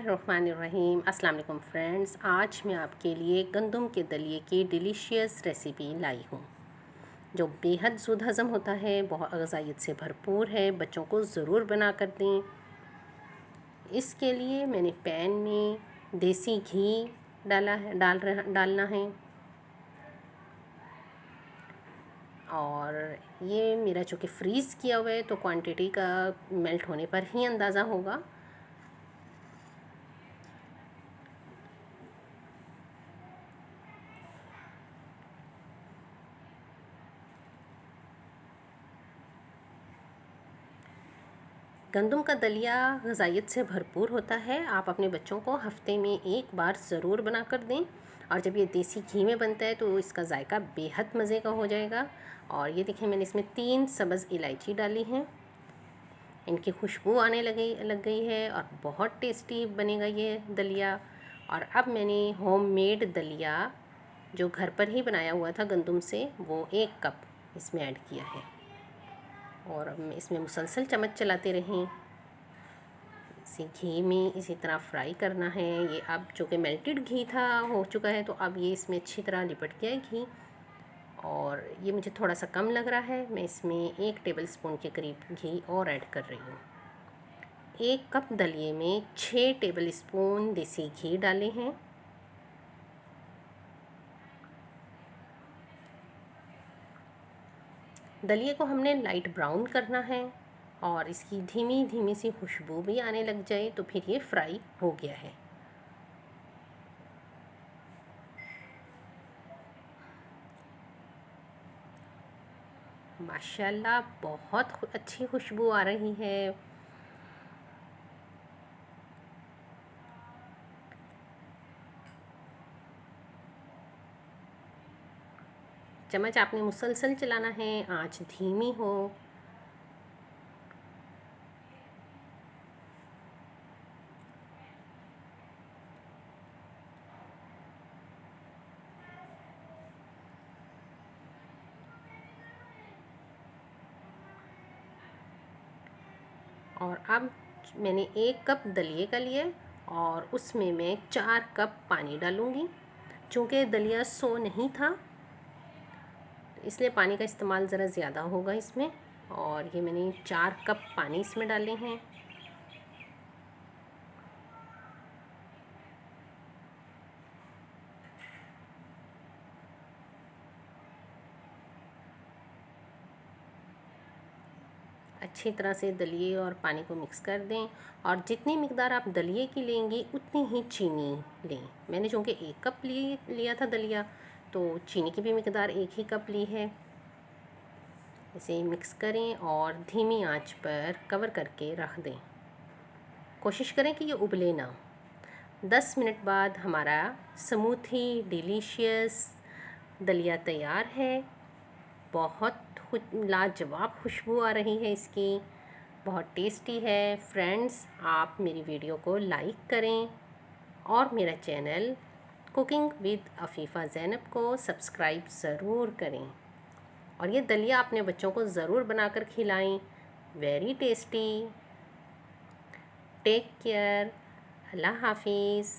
बिस्मिल्लाहिर्रहमानिर्रहीम। अस्सलाम वालेकुम फ्रेंड्स, आज मैं आपके लिए गंदम के दलिए की डिलीशियस रेसिपी लाई हूँ जो बेहद ज़ुद हज़म होता है, बहुत ग़ज़ाइयत से भरपूर है। बच्चों को ज़रूर बना कर दें। इसके लिए मैंने पैन में देसी घी डालना है और ये मेरा चूँकि फ्रीज़ किया हुआ है तो क्वांटिटी का मेल्ट होने पर ही अंदाज़ा होगा। गंदम का दलिया ग़ज़ाइयत से भरपूर होता है। आप अपने बच्चों को हफ़्ते में एक बार ज़रूर बना कर दें और जब ये देसी घी में बनता है तो इसका ज़ायका बेहद मज़े का हो जाएगा। और ये देखें, मैंने इसमें 3 सब्ज़ इलायची डाली हैं। इनकी खुशबू आने लग गई है और बहुत टेस्टी बनेगा ये दलिया। और अब मैंने होममेड दलिया जो घर पर ही बनाया हुआ था गंदम से, वो 1 कप इसमें ऐड किया है और अब इसमें मुसलसल चम्मच चलाते रहें। इसे घी में इसी तरह फ्राई करना है। ये अब चूँकि मेल्टेड घी था हो चुका है तो अब ये इसमें अच्छी तरह लिपट गया है घी। और ये मुझे थोड़ा सा कम लग रहा है, मैं इसमें 1 टेबलस्पून के करीब घी और ऐड कर रही हूँ। 1 कप दलिए में 6 टेबलस्पून देसी घी डाले हैं। दलिए को हमने लाइट ब्राउन करना है और इसकी धीमी धीमी सी खुशबू भी आने लग जाए तो फिर ये फ्राई हो गया है। माशाल्लाह बहुत अच्छी खुशबू आ रही है। चम्मच आपने मुसलसल चलाना है, आंच धीमी हो। और अब मैंने 1 कप दलिए का लिया और उसमें मैं 4 कप पानी डालूँगी। चूँकि दलिया सो नहीं था इसलिए पानी का इस्तेमाल ज़रा ज़्यादा होगा इसमें। और ये मैंने 4 कप पानी इसमें डाले हैं। अच्छी तरह से दलिए और पानी को मिक्स कर दें और जितनी मिकदार आप दलिए की लेंगी उतनी ही चीनी लें। मैंने चूँकि 1 कप लिया था दलिया तो चीनी की भी मिकदार 1 ही कप ली है। इसे मिक्स करें और धीमी आंच पर कवर करके रख दें। कोशिश करें कि ये उबले ना। 10 मिनट बाद हमारा स्मूथी डिलीशियस दलिया तैयार है। बहुत लाजवाब खुशबू आ रही है इसकी, बहुत टेस्टी है। फ्रेंड्स, आप मेरी वीडियो को लाइक करें और मेरा चैनल कुकिंग विद अफ़ीफ़ा ज़ैनब को सब्सक्राइब ज़रूर करें। और ये दलिया अपने बच्चों को ज़रूर बनाकर खिलाएं। Very tasty. Take care. अल्लाह हाफिज़।